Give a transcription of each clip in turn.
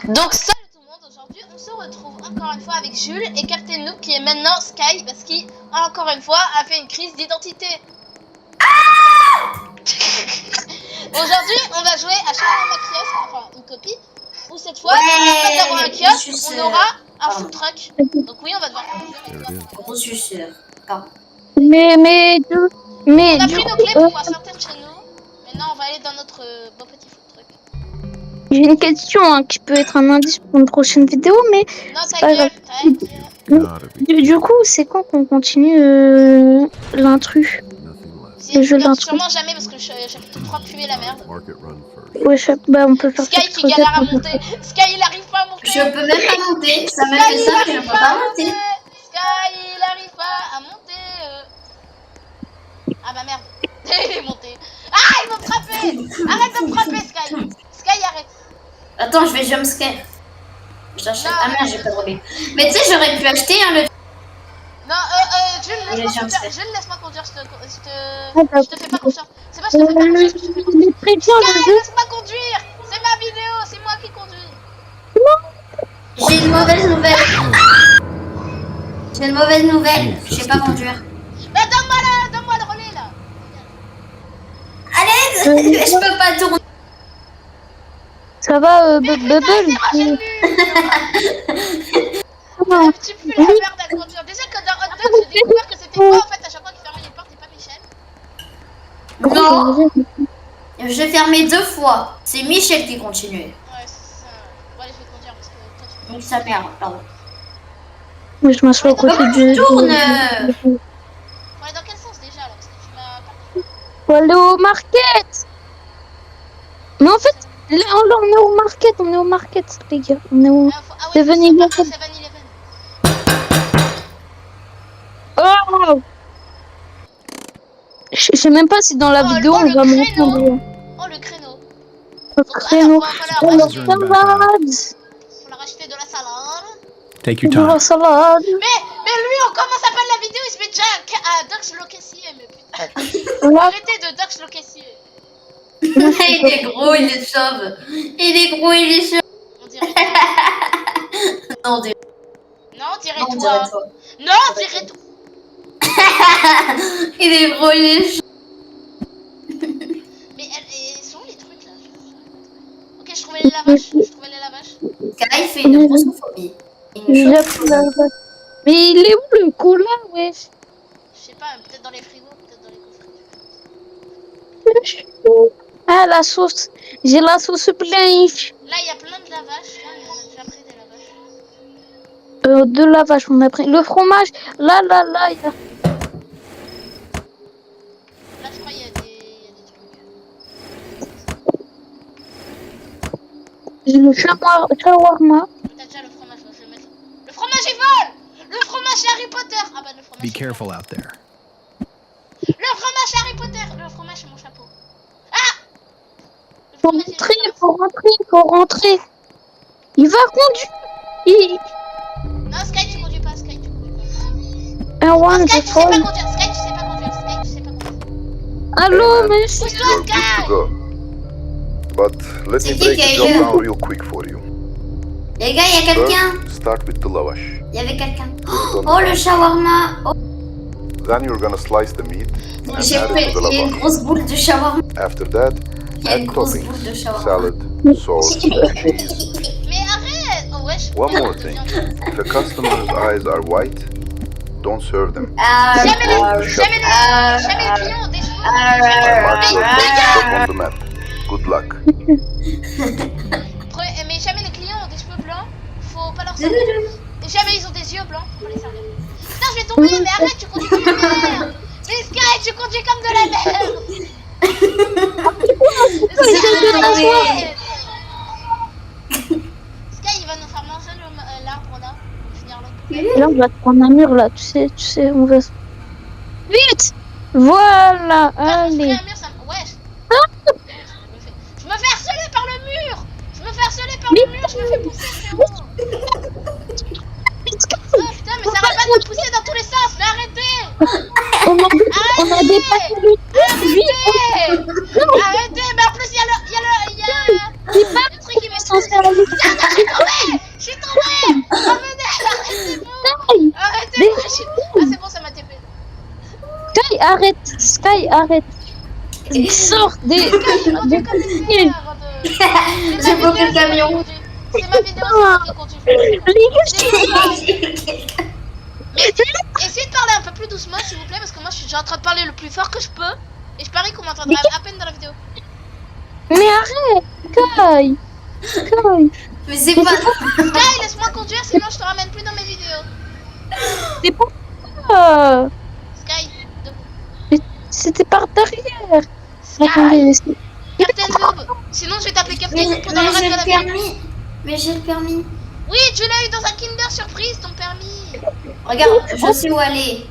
Donc salut tout le monde, aujourd'hui on se retrouve encore une fois avec Jules et Captain Noob qui est maintenant Sky parce qu'il encore une fois a fait une crise d'identité. Aujourd'hui on va jouer à Shawarma Kiosque, enfin une copie, où cette fois en fait d'avoir un kiosque on aura un food truck. Donc oui on va devoir conduire. Gros suceur. Mais on a pris nos clés pour pouvoir sortir de chez nous. Maintenant on va aller dans notre beau petit food truck. J'ai une question qui peut être un indice pour une prochaine vidéo, mais non, c'est pas grave. Du coup, c'est quand qu'on continue l'intrus? Le jeu d'intrus. Sûrement jamais parce que j'ai trop pué la merde. Ouais, bah on peut faire Sky qui galère à monter. Sky il arrive pas à monter. Je peux même pas monter. Ça m'a fait ça que je peux pas monter. Sky il arrive pas à monter. Ah bah merde. Il est monté. Ah, ils vont me frapper. Arrête de me frapper, Sky. Sky, arrête. Attends, je vais jumpscare. J'achète. Ah merde, j'ai pas de rebelle. Mais tu sais, j'aurais pu acheter le. Non, Jules, laisse-moi conduire. Je te fais pas confiance. C'est pas que je te fais pas confiance que je te fais confiance. Sky, laisse-moi conduire. C'est ma vidéo, c'est moi qui conduis. J'ai une mauvaise nouvelle. J'ai une mauvaise nouvelle. Je sais pas conduire. Bah donne-moi le relais là. Allez, je peux pas tourner. Ça va, Bubble? Tu pues la merde à conduire. Déjà que dans Hot Dog, j'ai découvert que c'était moi en fait à chaque fois qui fermait les portes et pas Michel. Non. J'ai fermé 2 fois. C'est Michel qui continue. Ouais, c'est ça. Bon, allez, je vais conduire parce que toi tu peux. Donc ça merde, pardon. Oui, je m'assois à côté du. Tourne. On est dans quel sens déjà alors? Parce que tu m'as pas. Faut aller au market. Mais en fait, là, on est au market, les gars. On est au 7-Eleven. Oh! Je sais même pas si dans la vidéo on va monter. Oh le créneau. Le créneau. Faut la racheter de la salade. Take your De la time. salade. Mais lui, on commence à peine la vidéo, il se met déjà à Dux le caissier, mais putain. Arrêtez de Dux le caissier. Il est gros, il est chauve. Il est gros, il est chauve. On dirait Non, on dirait toi. Non, on dirait toi. Il est gros, il est chauve. Mais ils sont où les trucs là? Ok, je trouvais les lavages. Sky fait une grossophobie. Mais il est où le cola, wesh? Je sais pas, peut-être dans les frigos, peut-être dans les coffres. Ah, la sauce. J'ai la sauce blanche. Là, il y a plein de lavages. Là, on a déjà pris des lavages. De lavage, on a pris. Le fromage, là, il y a. Là, je crois qu'il y a des trucs. J'ai le shawarma. T'as déjà le fromage, je vais le mettre. Le fromage, il vole! Le fromage, c'est Harry Potter! Ah bah, le fromage. Be careful out there. Le fromage, c'est Harry Potter! Le fromage, c'est mon chapeau. Ah! Faut rentrer. Il va conduire. Non, Sky, tu conduis pas. Sky, tu sais pas conduire. Allô, monsieur. Pousse-toi, Sky! Go. But let me break the job down real quick for you. Les gars, il y a quelqu'un. First, start with the lavash. Il y avait quelqu'un. Oh, le shawarma. Oh, Then you're gonna slice the meat and j'ai add pris it to the il y a une lavash. grosse boule de shawarma. After that, Il y a une add grosse toppings, boule de shawarma. salad, sauce, cheese. Mais arrête! Oh, wesh. One more thing. If a customer's eyes are white, don't serve them. Jamais les clients ont des cheveux. Mark your stop on the map. Good luck. Mais jamais les clients ont des cheveux blancs. Faut pas leur servir. Et jamais ils ont des yeux blancs. Faut pas les servir. Putain, je vais tomber, mais arrête, tu conduis comme de la merde. Mais Sky, tu conduis comme de la merde. Sky, il va nous faire manger l'arbre là. Et là, on va prendre un mur, là. Tu sais, on va. Vite! Voilà, allez. Wesh. Je me fais harceler par le mur. Je me fais pousser, frérot. Oh putain, mais ça arrête pas de me pousser dans tous les sens. Mais arrêtez. On a dépassé le Arrêtez. Mais en plus, il y a le truc qui m'est censé aller. Je suis tombé. Revenez, arrêtez-vous. Arrêtez-moi. Ah, c'est bon, ça m'a TP. Sky, arrête. Sky, arrête. Sors des... Je conduis comme une merde. J'ai bloqué le camion. C'est ma vidéo, c'est moi qui conduis. Essayez de parler un peu plus doucement, s'il vous plaît, parce que moi, je suis en train de parler le plus fort que je peux. Et je parie qu'on m'entendra à peine dans la vidéo. Mais arrête, Sky. Sky. Mais c'est pas... Sky, laisse-moi conduire, sinon je te ramène plus dans mes vidéos. C'est pas ça. Sky, C'était par derrière. Sky, Attendez, laissez- Captain Noob. Sinon, je vais t'appeler Captain Noob pendant le reste de la vidéo. Mais j'ai le permis. Oui, tu l'as eu dans un Kinder Surprise, ton permis. Regarde, je sais où aller.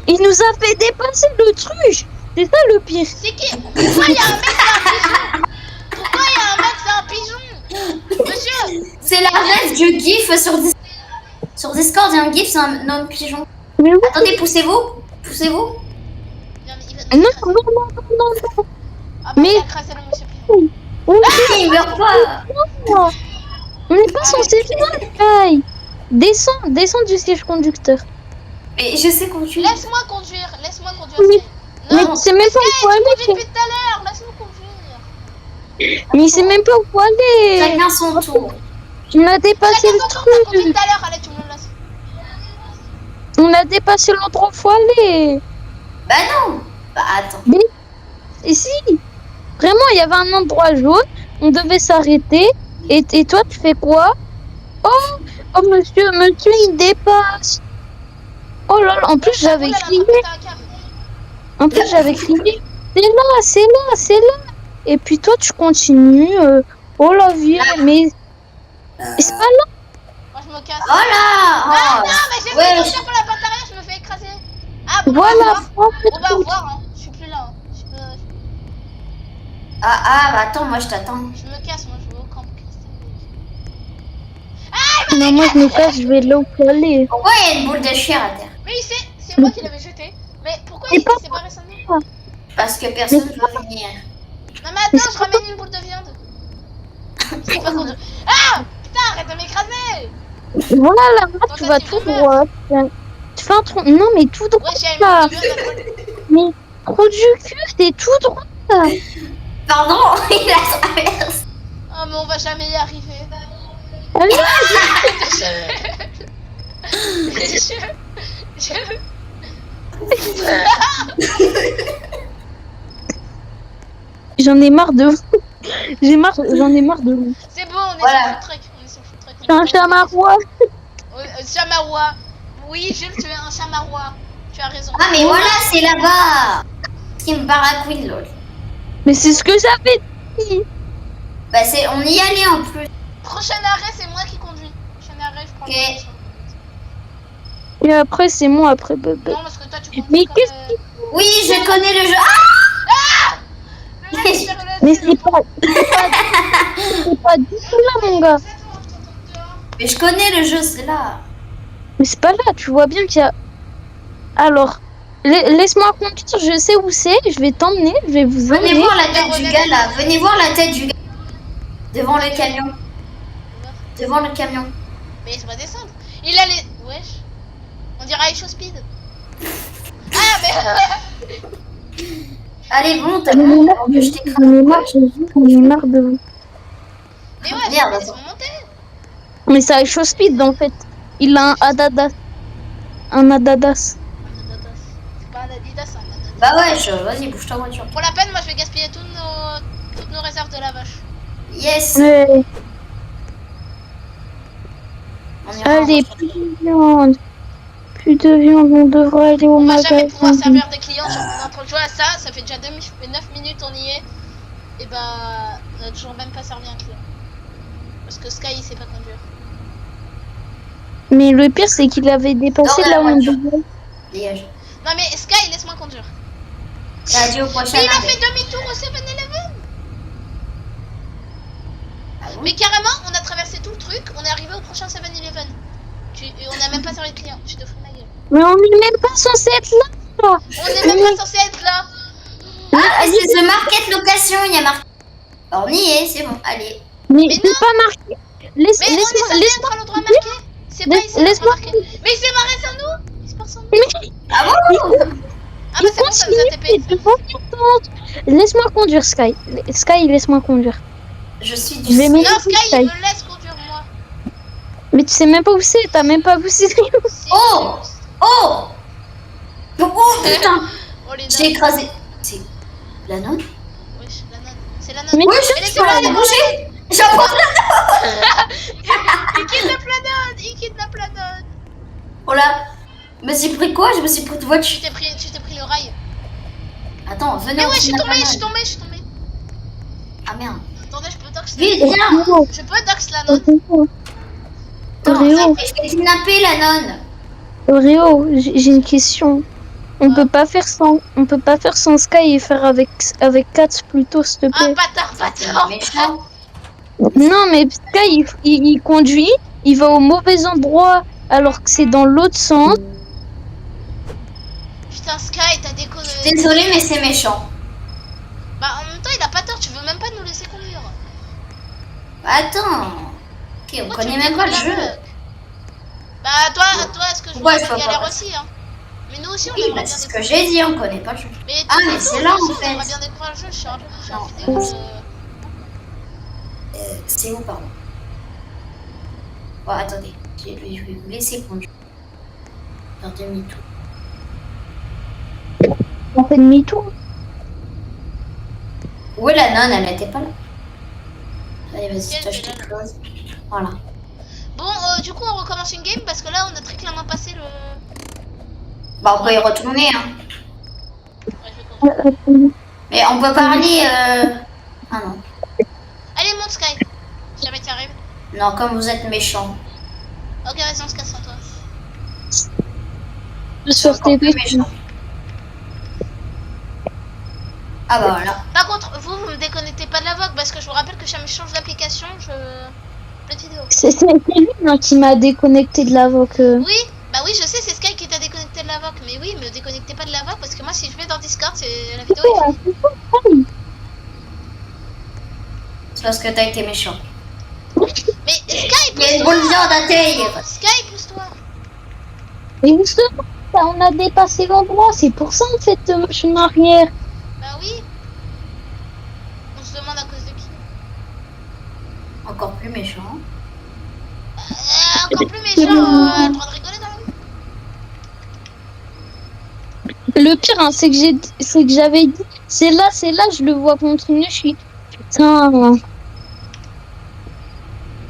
Il nous a fait dépasser le truc. C'est ça le pire. C'est qui? Pourquoi il y a un mec, c'est un pigeon? Pourquoi il y a un mec, c'est un pigeon? Monsieur, C'est la rêve du GIF sur Discord. Sur Discord, il y a un GIF, c'est un homme pigeon. Mais oui. Attendez, poussez-vous. Poussez-vous. non, mais il va Non, nous écraser. non. Ah, mais Mais- il a écrasé le monsieur pigeon. Il meurt pas. On n'est pas censé faire Sky. Descends du siège conducteur. Mais je sais conduire. Laisse-moi conduire, Sky. Mais Non, c'est même pas où tu conduis aller. depuis tout à l'heure, laisse-nous conduire. Mais c'est même pas où aller. Chacun son tour. On a dépassé Chacun le son tour, t'as conduit truc. tout à l'heure, allez, tu me le laisses. On a dépassé l'endroit où faut aller. Bah non. Bah attends. Et si, vraiment, il y avait un endroit jaune, on devait s'arrêter. Et toi, tu fais quoi? Oh, monsieur, il dépasse. Oh là là, en plus, j'avais Oula, là, crié. t'as un quart. En plus, j'avais crié. C'est là. Et puis toi, tu continues. Oh la vie, mais c'est pas là. Moi, je me casse. Oh là. Ah Oh. non, mais j'ai Ouais. fait conduire pour la patte arrière, je me fais écraser. Ah, bon, Voilà. au revoir. Bon, bah, au revoir, hein. Je suis plus là. Hein. Ah, bah attends, moi je t'attends. Je me casse, moi, je vais au camp. Non, moi, je me casse, je vais là où faut aller. Pourquoi il y a une boule de chair à terre? Mais il sait, c'est moi qui l'avais jeté. Mais pourquoi C'est il pas s'est barré sans nous? Parce que personne ne veut venir. Non, mais attends, je ramène une boule de viande. C'est pas conduire. Ah! Putain, arrête de m'écraser! Voilà, là, tu vas tout droit. Tu fais un tronc. Non, mais tout droit. Ouais, j'ai une boule de viande. Mais trop du cul, c'est tout droit. Pardon, il a traversé. Oh, mais on va jamais y arriver. Allez, j'en ai marre de vous. J'en ai marre de vous. C'est bon, on est Voilà. sur le truc. On est sur le truc. C'est un chamarois. Chamarois. Oui, Jules, tu es un chamarois. Tu as raison. Ah, mais voilà, c'est là-bas. Qui me baragouine, lol. Mais c'est ce que j'avais dit. Bah, on y allait en plus. Prochain arrêt, c'est moi qui conduis. Prochain arrêt, je prends Ok. le direction. Et après, c'est moi, après bébé. Non, parce que toi, tu conduis Mais comme, qu'est-ce Oui, je connais le jeu. Ah, le mec, il fait le- Mais c'est pas du tout là, mon gars. mais je connais le jeu, c'est là. Mais c'est pas là, tu vois bien qu'il y a... Alors, laisse-moi conduire, je sais où c'est, je vais t'emmener, je vais vous Venez emmener. voir la tête du gars là. Venez voir la tête du gars. Devant le camion. Devant le camion. Mais laisse-moi descendre. Il a les... Wesh. On dirait Ice Speed. Ah, mais... Allez, monte. J'en ai marre avant que je t'écrase. j'en ai marre de vous. Mais ouais, Merde, laisse-moi monter. Mais c'est Ice Speed en fait. Il a un Adadas. Un Adadas. C'est pas un Adidas, c'est un Adidas. Bah ouais, vas-y, bouge ta voiture. Pour la peine, moi, je vais gaspiller toutes nos réserves de la vache. Yes. Ouais. On ira en Allez, voiture. plus de viande. Plus de viande, on devrait aller au On va jamais pouvoir magasin. servir des clients. Genre, on est en train de jouer à ça fait déjà 9 minutes, on y est. Et bah, on a toujours même pas servi un client. Parce que Sky, il sait pas conduire. Mais le pire, c'est qu'il avait dépassé Dans la là où on voiture. devait. Dégage. Non, mais Sky, laisse-moi conduire. Vas-y, au prochain Mais il a arrêt. fait demi-tour au 7-Eleven. Ah bon. Mais carrément, on a traversé tout le truc, on est arrivé au prochain 7-Eleven. Et on a même pas servi de client, tu te fous de ma gueule. Mais on n'est même pas censé être là. On est même pas censé être là. Ah, c'est The Market Location, il y a marqué. On y est, c'est bon, allez. Mais Mais c'est pas marqué. Mais on est censé laisse-moi. être à l'endroit marqué. C'est pas ici l'endroit marqué. Mais il s'est barré sans nous. Il se part sans nous. Ah bon? Ah bah c'est bon, ça nous a TP. Laisse-moi conduire, Sky. Sky, laisse-moi conduire. Je suis Je du vais Non, mettre Sky, il me laisse conduire moi. Mais tu sais même pas où c'est, t'as même pas vu c'est. Si, Oh! Oh! Oh putain! Oh les J'ai nains. écrasé. C'est la nonne? Wesh, la nonne. C'est la Mais nonne. Oui, Mais je peux laissez-moi aller aller bouger! J'apprends la Il kidnappe la nonne. Il kidnappe la nonne. Oh là! Je me suis pris quoi? Je me suis pris de voiture. Tu t'es pris le rail. Attends, venez. Mais on ouais, je suis kidnappe tombée, la je suis nonne. tombée, je suis tombée. Ah merde. Attendez, je peux dox la Vite, nonne. viens! Je peux dox la nonne. Attends, Oreo, je vais kidnapper la nonne. Oreo, j'ai une question. On peut pas faire sans Sky et faire avec 4 plutôt, s'il te Ah, plaît. bâtard, C'est bâtard. méchant. Non, mais Sky, il conduit, il va au mauvais endroit alors que c'est dans l'autre sens. Putain, Sky, t'as déconné. Désolé, mais c'est méchant. Bah, en même temps, il a pas tort, tu veux même pas nous laisser conduire. Attends. Ok, on Pourquoi tu connaît me même pas le déconnes jeu. la meuf Bah, toi, est-ce que je Pourquoi vois je qu'il peux galère pas aussi, hein. Mais nous aussi, on Oui, aimerait bah bien c'est ce découvrir. que j'ai dit, on connaît pas le jeu. Mais Ah, nous mais aussi, c'est là, nous aussi, en on aimerait fait. bien découvrir le jeu, je suis un peu Non, vidéo. C'est où, pardon? Bon, attendez. Je vais vous laisser conduire. Faire demi-tour. On fait demi-tour. Où est la nonne? Elle n'était pas là. Allez, vas-y, Quelle toi, je est la te close. Voilà. Bon, du coup, on recommence une game parce que là, on a très clairement passé le. Bah, on peut y retourner, hein. Ouais, je vais conduire. Mais on peut parler. Ah non. Allez, monte Sky. Si jamais tu arrives. Non, comme vous êtes méchant. Ok, vas-y, on se casse sans toi. Sur Encore TV. plus méchant. Ah bah voilà. Par contre, vous me déconnectez pas de la Vogue parce que je vous rappelle que jamais je change d'application, je. Plein de vidéos. C'est lui non, qui m'a déconnecté de la voque. Oui, bah oui, je sais, c'est Sky qui t'a déconnecté de la Vogue, mais oui, me déconnectez pas de la Vogue parce que moi, si je vais dans Discord, c'est la vidéo est finie. C'est parce que t'as été méchant. Mais Sky, Il y a une boule de pousse-toi. viande à terre. Sky, pousse-toi. Et justement, on a dépassé l'endroit, c'est pour ça en fait, machine arrière. Bah oui. On se demande à cause de qui. Encore plus méchant. Encore plus méchant, a le droit de rigoler dans la rue. Le pire, hein, c'est que j'avais dit, c'est là, je le vois continuer, je suis putain.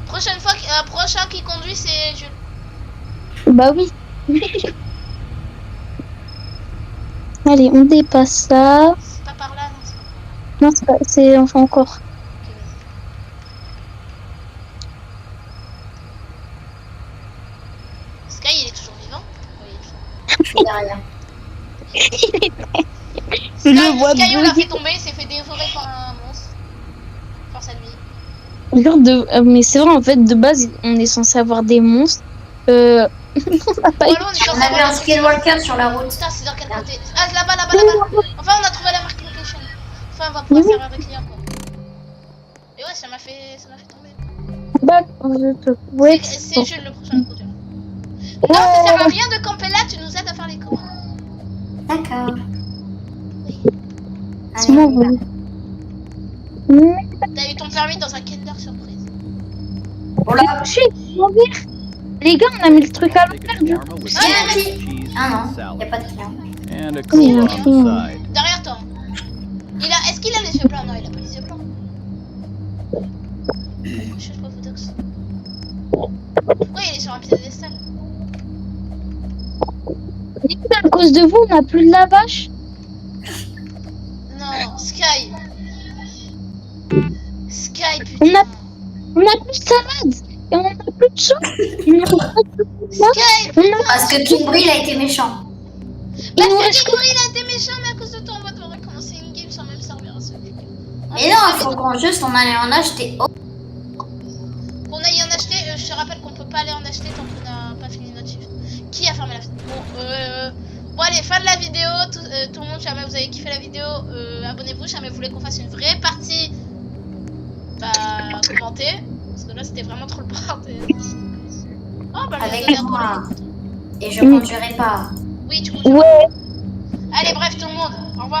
Prochaine fois, prochain qui conduit, c'est Jules. Bah oui. Allez, on dépasse ça. C'est pas par là, non. c'est pas par là. Non, c'est pas, c'est enfin encore. Ok, vas-y. Sky, il est toujours vivant. Oui, il est toujours. Je suis derrière. Je le vois Sky, on l'a bouger. fait tomber, il s'est fait dévorer par un monstre. Force à lui. Regarde, mais c'est vrai, en fait, de base, on est censé avoir des monstres. On n'a pas eu. Voilà, on est On censé avait avoir un skinwalker sur la route. Putain, c'est dans quel côté? Ah, c'est là-bas, là-bas, là-bas. Enfin, on a trouvé la marque location. Enfin, on va pouvoir servir de client, quoi. Et ouais, ça m'a fait tomber. Bah, je te... Ouais. C'est Jules, le prochain conduire. Ouais. Non, ça sert à rien de camper là, tu nous aides à faire les commandes. D'accord. C'est bon, Allez, T'as eu ton permis dans un Kinder Surprise. oh là. Les gars, on a mis le truc à l'envers. Il y a un qui. Ah non, il n'y a pas de client. And a cola on the side. Derrière toi. Est-ce qu'il a les yeux blancs? Non, il a pas les yeux blancs. Je sais pas, Vodox. Pourquoi il est sur un piédestal? À cause de vous, on n'a plus de la vache. Non, Sky. Sky, On putain. on a plus de salade. Et on n'a plus de sauce. Sky, On a... Parce que Kimbril a été méchant. parce nous que reste Kikuri, il a été méchant, mais à cause de toi, on va devoir recommencer une game sans même servir à ce jeu. Mais non, il faut qu'on juste on allait en acheter. Oh. Qu'on aille en acheter, je te rappelle qu'on peut pas aller en acheter tant qu'on n'a pas fini notre shift. Qui a fermé la fenêtre? Bon, allez, fin de la vidéo. Tout le monde, si jamais vous avez kiffé la vidéo, abonnez-vous. Si jamais vous voulez qu'on fasse une vraie partie, bah, commentez. Parce que là, c'était vraiment trop le bordel. Oh, bah, Avec le moi. Et je conduirai pas. Oui, tu conduis. Ouais. Allez, bref, tout le monde. Au revoir.